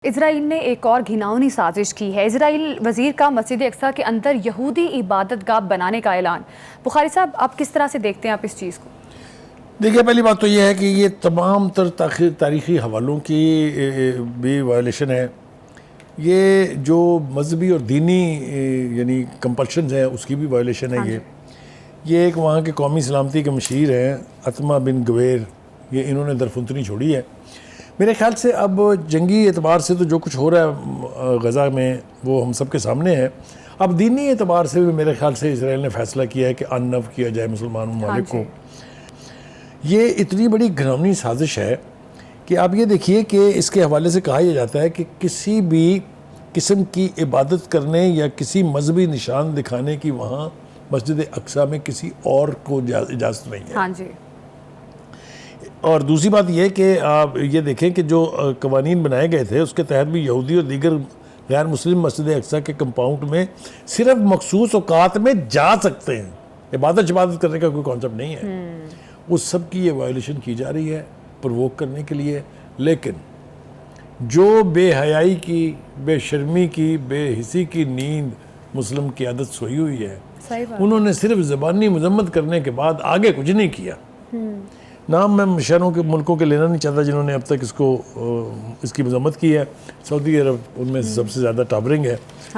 اسرائیل نے ایک اور گھناؤنی سازش کی ہے۔ اسرائیل وزیر کا مسجد اقصیٰ کے اندر یہودی عبادت گاہ بنانے کا اعلان۔ بخاری صاحب، آپ کس طرح سے دیکھتے ہیں آپ اس چیز کو؟ دیکھیے، پہلی بات تو یہ ہے کہ یہ تمام تر تاریخی حوالوں کی بھی وائلیشن ہے۔ یہ جو مذہبی اور دینی یعنی کمپلشنز ہیں اس کی بھی وائلیشن ہے۔ یہ ایک وہاں کے قومی سلامتی کے مشیر ہیں عتمہ بن گویر، یہ انہوں نے درفنتنی چھوڑی ہے۔ میرے خیال سے اب جنگی اعتبار سے تو جو کچھ ہو رہا ہے غزہ میں وہ ہم سب کے سامنے ہے۔ اب دینی اعتبار سے بھی میرے خیال سے اسرائیل نے فیصلہ کیا ہے کہ ان نو کیا جائے مسلمان ممالک کو۔ یہ اتنی بڑی گھناؤنی سازش ہے کہ آپ یہ دیکھیے کہ اس کے حوالے سے کہا یہ جاتا ہے کہ کسی بھی قسم کی عبادت کرنے یا کسی مذہبی نشان دکھانے کی وہاں مسجد اقصیٰ میں کسی اور کو اجازت نہیں ہے۔ اور دوسری بات یہ کہ آپ یہ دیکھیں کہ جو قوانین بنائے گئے تھے اس کے تحت بھی یہودی اور دیگر غیر مسلم مسجد اقصیٰ کے کمپاؤنڈ میں صرف مخصوص اوقات میں جا سکتے ہیں، عبادت کرنے کا کوئی کانسیپٹ نہیں ہے۔ اس سب کی یہ وائلیشن کی جا رہی ہے پرووک کرنے کے لیے، لیکن جو بے حیائی کی، بے شرمی کی، بے حسی کی نیند مسلم کی عادت سوئی ہوئی ہے، انہوں نے صرف زبانی مذمت کرنے کے بعد آگے کچھ نہیں کیا۔ نام میں شہروں کے ملکوں کے لینا نہیں چاہتا جنہوں نے اب تک اس کی مذمت کی ہے۔ سعودی عرب ان میں سب سے زیادہ ٹاپرنگ ہے۔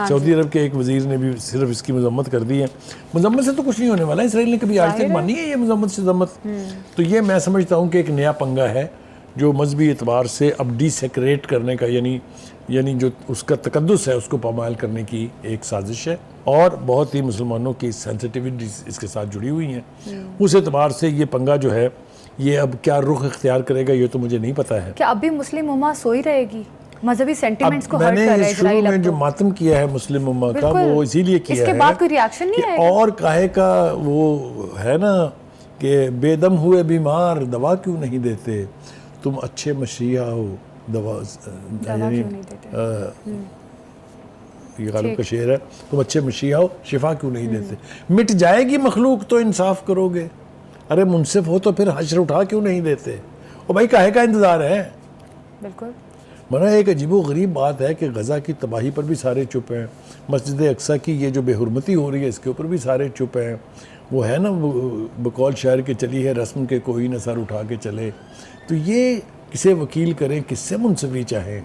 سعودی عرب کے ایک وزیر نے بھی صرف اس کی مذمت کر دی ہے۔ مذمت سے تو کچھ نہیں ہونے والا، اسرائیل نے کبھی آج تک مانی ہے یہ مذمت سے ضمت؟ تو یہ میں سمجھتا ہوں کہ ایک نیا پنگا ہے جو مذہبی اعتبار سے اب ڈی سیکریٹ کرنے کا یعنی جو اس کا تقدس ہے اس کو پامال کرنے کی ایک سازش ہے، اور بہت ہی مسلمانوں کی سینسٹیوٹی اس کے ساتھ جڑی ہوئی ہیں۔ اس اعتبار سے یہ پنگا جو ہے یہ اب کیا رخ اختیار کرے گا یہ تو مجھے نہیں پتا ہے۔ کیا اب بھی مسلم امہ سوئی رہے گی؟ مذہبی سینٹیمنٹس کو ہرٹ کر رہا ہے اسرائیل؟ میں نے شروع میں جو ماتم کیا ہے مسلم امہ کا وہ اسی لیے کیا ہے، اس کے بعد کوئی ریاکشن نہیں آئے گا؟ اور کاہے کا وہ ہے نا کہ بے دم ہوئے بیمار دوا کیوں نہیں دیتے، تم اچھے مشیحہ ہو دوا یعنی یہ غالب کا شعر ہے، تم اچھے مشیحہ ہو شفا کیوں نہیں دیتے، مٹ جائے گی مخلوق تو انصاف کرو گے، ارے منصف ہو تو پھر حشر اٹھا کیوں نہیں دیتے۔ اور بھائی کاہے کا انتظار ہے؟ بالکل منا ایک عجیب و غریب بات ہے کہ غزہ کی تباہی پر بھی سارے چپ ہیں، مسجد اقصیٰ کی یہ جو بے حرمتی ہو رہی ہے اس کے اوپر بھی سارے چپ ہیں۔ وہ ہے نا بقول شاعر کے چلی ہے رسم کے کوئی نہ سر اٹھا کے چلے، تو یہ کسے وکیل کریں، کس سے منصفی چاہیں؟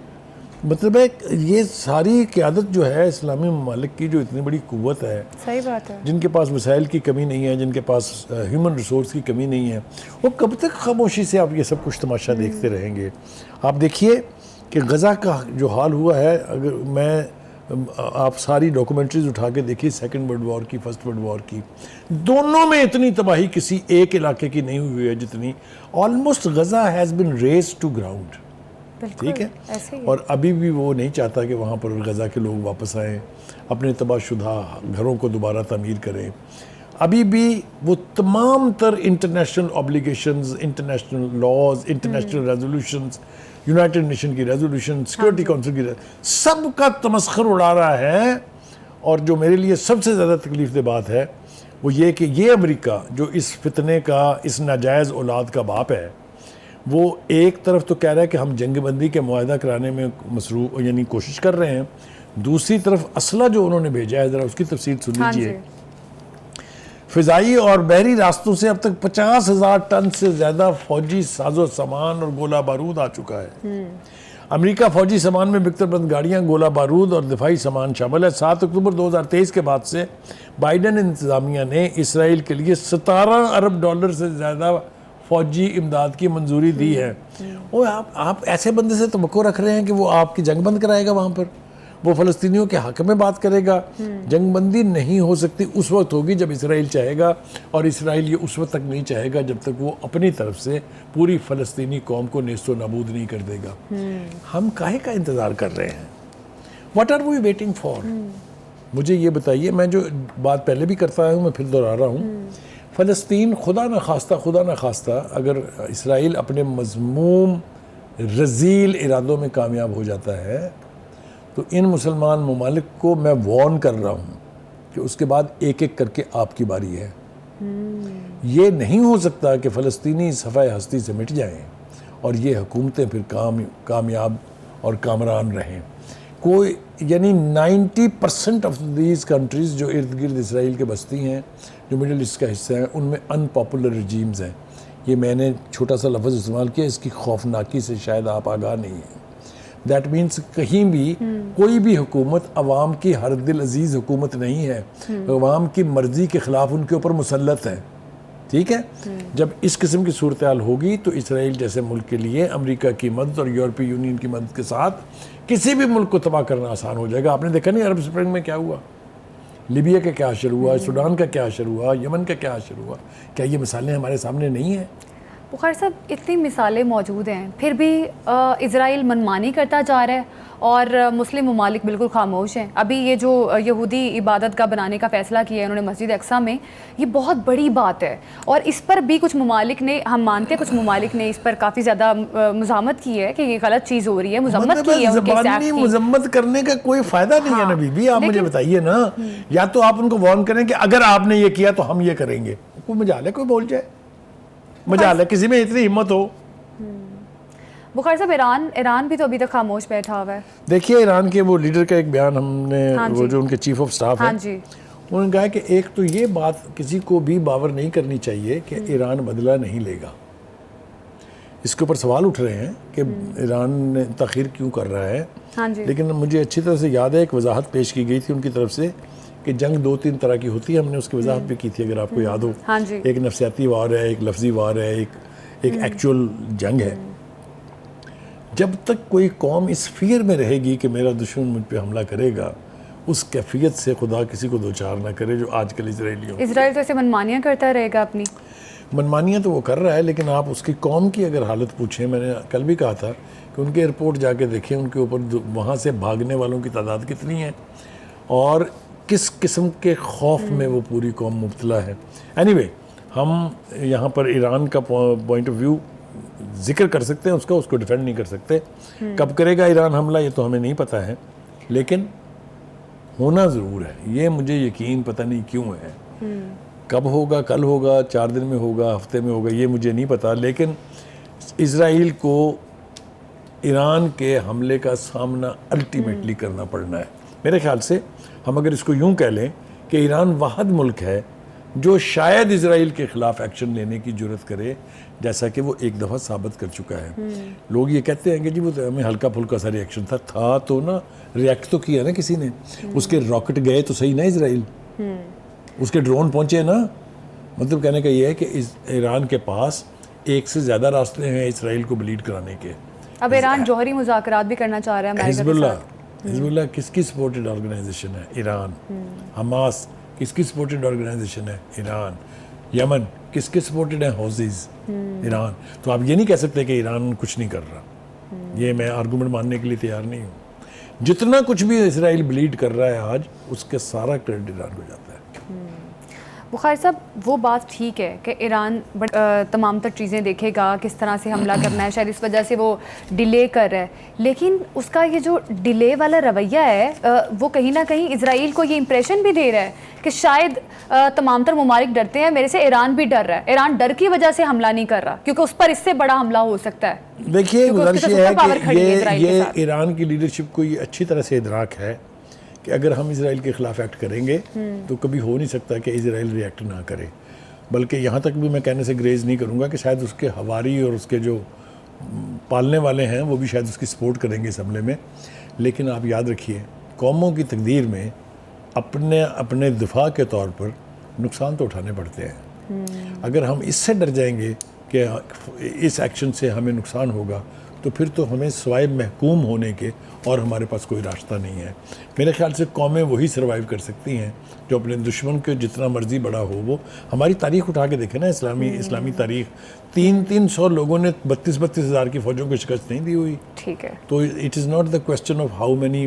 مطلب ہے یہ ساری قیادت جو ہے اسلامی ممالک کی جو اتنی بڑی قوت ہے، صحیح بات ہے، جن کے پاس وسائل کی کمی نہیں ہے، جن کے پاس ہیومن ریسورس کی کمی نہیں ہے، وہ کب تک خاموشی سے آپ یہ سب کچھ تماشا دیکھتے رہیں گے؟ آپ دیکھیے کہ غزہ کا جو حال ہوا ہے، اگر آپ ساری ڈاکومنٹریز اٹھا کے دیکھیے، سیکنڈ ورلڈ وار کی، فرسٹ ورلڈ وار کی، دونوں میں اتنی تباہی کسی ایک علاقے کی نہیں ہوئی ہے جتنی almost Gaza has been razed to ground. ٹھیک ہے، اور ابھی بھی وہ نہیں چاہتا کہ وہاں پر غزہ کے لوگ واپس آئیں، اپنے تباہ شدہ گھروں کو دوبارہ تعمیر کریں۔ ابھی بھی وہ تمام تر international obligations, international laws, international resolutions, United Nation کی ریزولوشن، سیکورٹی کونسل کی سب کا تمسخر اڑا رہا ہے۔ اور جو میرے لیے سب سے زیادہ تکلیف دہ بات ہے وہ یہ کہ یہ امریکہ جو اس فتنے کا، اس ناجائز اولاد کا باپ ہے، وہ ایک طرف تو کہہ رہا ہے کہ ہم جنگ بندی کے معاہدہ کرانے میں مصروف یعنی کوشش کر رہے ہیں، دوسری طرف اسلحہ جو انہوں نے بھیجا ہے ذرا اس کی تفصیل سن لیجیے۔ فضائی اور بحری راستوں سے اب تک 50,000 ٹن سے زیادہ فوجی ساز و سامان اور گولہ بارود آ چکا ہے۔ امریکہ فوجی سامان میں بکتر بند گاڑیاں، گولہ بارود اور دفاعی سامان شامل ہے۔ 7 اکتوبر 2023 کے بعد سے بائیڈن انتظامیہ نے اسرائیل کے لیے $17 ارب سے زیادہ فوجی امداد کی منظوری دی ہے۔ وہ آپ ایسے بندے سے توقع رکھ رہے ہیں کہ وہ آپ کی جنگ بند کرائے گا، وہاں پر وہ فلسطینیوں کے حق میں بات کرے گا؟ جنگ بندی نہیں ہو سکتی، اس وقت ہوگی جب اسرائیل چاہے گا، اور اسرائیل یہ اس وقت تک نہیں چاہے گا جب تک وہ اپنی طرف سے پوری فلسطینی قوم کو نیست و نابود نہیں کر دے گا۔ ہم کاہے کا انتظار کر رہے ہیں؟ What are we waiting for? مجھے یہ بتائیے، میں جو بات پہلے بھی کرتا آیا ہوں میں پھر دہرا رہا ہوں، فلسطین خدا نہ خواستہ اگر اسرائیل اپنے مذموم رذیل ارادوں میں کامیاب ہو جاتا ہے تو ان مسلمان ممالک کو میں وارن کر رہا ہوں کہ اس کے بعد ایک ایک کر کے آپ کی باری ہے۔ یہ نہیں ہو سکتا کہ فلسطینی صفحہ ہستی سے مٹ جائیں اور یہ حکومتیں پھر کامیاب اور کامران رہیں. کوئی یعنی 90% آف دیز کنٹریز جو ارد گرد اسرائیل کے بستی ہیں, جو مڈل ایسٹ کا حصہ ہیں, ان میں ان پاپولر رجیمز ہیں. یہ میں نے چھوٹا سا لفظ استعمال کیا, اس کی خوفناکی سے شاید آپ آگاہ نہیں ہیں. دیٹ مینس کہیں بھی کوئی بھی حکومت عوام کی ہر دل عزیز حکومت نہیں ہے, عوام کی مرضی کے خلاف ان کے اوپر مسلط ہے. ٹھیک ہے, جب اس قسم کی صورتحال ہوگی تو اسرائیل جیسے ملک کے لیے امریکہ کی مدد اور یورپی یونین کی مدد کے ساتھ کسی بھی ملک کو تباہ کرنا آسان ہو جائے گا. آپ نے دیکھا نہیں عرب اسپرنگ میں کیا ہوا, لیبیا کا کیا اثر ہوا, سوڈان کا کیا اثر ہوا, یمن کا کیا اثر ہوا. کیا یہ مثالیں ہمارے سامنے نہیں ہیں؟ بخاری صاحب اتنی مثالیں موجود ہیں, پھر بھی اسرائیل منمانی کرتا جا رہا ہے اور مسلم ممالک بالکل خاموش ہیں. ابھی یہ جو یہودی عبادت گاہ بنانے کا فیصلہ کیا ہے انہوں نے مسجد اقصیٰ میں, یہ بہت بڑی بات ہے, اور اس پر بھی کچھ ممالک نے, ہم مانتے ہیں کچھ ممالک نے اس پر کافی زیادہ مزاحمت کی ہے کہ یہ غلط چیز ہو رہی ہے, مذمت کی ہے ان کے اس ایکٹ کی. مذمت کرنے کا کوئی فائدہ نہیں ہے نا بی بی. آپ مجھے بتائیے نا, یا تو آپ ان کو وارن کریں کہ اگر آپ نے یہ کیا تو ہم یہ کریں گے. کوئی مجال ہے کوئی بول جائے, مجال ہے کسی میں اتنی ہمت ہو. بخاری صاحب ایران بھی تو ابھی تک خاموش بیٹھا ہوا ہے. دیکھیے ایران کے وہ لیڈر کا ایک بیان ہم نے, وہ جو ان کے چیف آف سٹاف ہیں, انہوں نے کہا کہ ایک تو یہ بات کسی کو بھی باور نہیں کرنی چاہیے کہ ایران بدلہ نہیں لے گا. اس کے اوپر سوال اٹھ رہے ہیں کہ ایران نے تاخیر کیوں کر رہا ہے, لیکن مجھے اچھی طرح سے یاد ہے ایک وضاحت پیش کی گئی تھی ان کی طرف سے کہ جنگ 2-3 طرح کی ہوتی ہے. ہم نے اس کی وضاحت بھی کی تھی اگر آپ کو یاد ہو. ایک نفسیاتی وار ہے, ایک لفظی وار ہے, ایک ایکچوئل جنگ ہے. جب تک کوئی قوم اس فیئر میں رہے گی کہ میرا دشمن مجھ پہ حملہ کرے گا, اس کیفیت سے خدا کسی کو دوچار نہ کرے جو آج کل اسرائیل تو ایسے منمانیاں کرتا رہے گا. اپنی منمانیاں تو وہ کر رہا ہے, لیکن آپ اس کی قوم کی اگر حالت پوچھیں, میں نے کل بھی کہا تھا کہ ان کے ایئرپورٹ جا کے دیکھیں, ان کے اوپر وہاں سے بھاگنے والوں کی تعداد کتنی ہے اور کس قسم کے خوف میں وہ پوری قوم مبتلا ہے. اینی وے, ہم یہاں پر ایران کا پوائنٹ آف ویو ذکر کر سکتے ہیں, اس کو ڈیفینڈ نہیں کر سکتے. کب کرے گا ایران حملہ یہ تو ہمیں نہیں پتہ ہے, لیکن ہونا ضرور ہے. یہ مجھے یقین پتہ نہیں کیوں ہے, کب ہوگا, کل ہوگا, 4 دن میں ہوگا, ہفتے میں ہوگا, یہ مجھے نہیں پتہ. لیکن اسرائیل کو ایران کے حملے کا سامنا الٹیمیٹلی کرنا پڑنا ہے. میرے خیال سے ہم اگر اس کو یوں کہہ لیں کہ ایران واحد ملک ہے جو شاید اسرائیل کے خلاف ایکشن لینے کی جرت کرے, جیسا کہ وہ ایک دفعہ ثابت کر چکا ہے. لوگ یہ کہتے ہیں کہ جی وہ ہمیں ہلکا پھلکا سا ریئیکشن تھا تو نا, ریئیکٹ تو کیا نا کسی نے. اس کے راکٹ گئے تو صحیح نا اسرائیل, اس کے ڈرون پہنچے نا. مطلب کہنے کا یہ ہے کہ ایران کے پاس ایک سے زیادہ راستے ہیں اسرائیل کو بلیڈ کرانے کے. اب ایران جوہری مذاکرات بھی کرنا چاہ رہا ہے حزب اللہ کس کی سپورٹڈ آرگنائزیشن ہے؟ ایران. حماس کس کی سپورٹڈ آرگنائزیشن ہے؟ ایران. یمن کس کی سپورٹڈ ہے؟ حوثیز. ایران. تو آپ یہ نہیں کہہ سکتے کہ ایران کچھ نہیں کر رہا. یہ میں آرگومنٹ ماننے کے لیے تیار نہیں ہوں. جتنا کچھ بھی اسرائیل بلیڈ کر رہا ہے آج, اس کے سارا کریڈٹ ایران کو جاتا ہے. بخاری صاحب, وہ بات ٹھیک ہے کہ ایران تمام تر چیزیں دیکھے گا, کس طرح سے حملہ کرنا ہے, شاید اس وجہ سے وہ ڈیلے کر رہا ہے, لیکن اس کا یہ جو ڈیلے والا رویہ ہے وہ کہیں نہ کہیں اسرائیل کو یہ امپریشن بھی دے رہا ہے کہ شاید تمام تر ممالک ڈرتے ہیں, میرے سے ایران بھی ڈر رہا ہے. ایران ڈر کی وجہ سے حملہ نہیں کر رہا کیونکہ اس پر اس سے بڑا حملہ ہو سکتا ہے. دیکھیے گزارش یہ ہے کہ یہ ایران کی لیڈرشپ کو یہ اچھی طرح سے ادراک ہے کہ اگر ہم اسرائیل کے خلاف ایکٹ کریں گے تو کبھی ہو نہیں سکتا کہ اسرائیل ریئیکٹ نہ کرے. بلکہ یہاں تک بھی میں کہنے سے گریز نہیں کروں گا کہ شاید اس کے ہواری اور اس کے جو پالنے والے ہیں وہ بھی شاید اس کی سپورٹ کریں گے اس حملے میں. لیکن آپ یاد رکھیے, قوموں کی تقدیر میں اپنے دفاع کے طور پر نقصان تو اٹھانے پڑتے ہیں. اگر ہم اس سے ڈر جائیں گے کہ اس ایکشن سے ہمیں نقصان ہوگا تو پھر تو ہمیں سوائے محکوم ہونے کے اور ہمارے پاس کوئی راستہ نہیں ہے. میرے خیال سے قومیں وہی سروائیو کر سکتی ہیں جو اپنے دشمن کے جتنا مرضی بڑا ہو. وہ ہماری تاریخ اٹھا کے دیکھیں نا, اسلامی تاریخ, 300 لوگوں نے 32 ہزار کی فوجوں کو شکست نہیں دی ہوئی. ٹھیک ہے, تو it is not the question of how many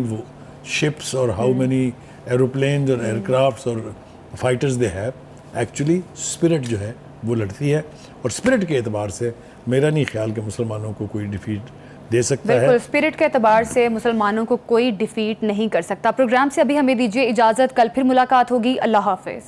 ships اور ہاؤ مینی ایروپلینز اور ایئر کرافٹس اور fighters they have. Actually spirit جو ہے وہ لڑتی ہے, اور اسپرٹ کے اعتبار سے میرا نہیں خیال کہ مسلمانوں کو کوئی ڈیفیٹ دے سکتا ہے. بالکل, اسپرٹ کے اعتبار سے مسلمانوں کو کوئی ڈیفیٹ نہیں کر سکتا. پروگرام سے ابھی ہمیں دیجیے اجازت, کل پھر ملاقات ہوگی. اللہ حافظ.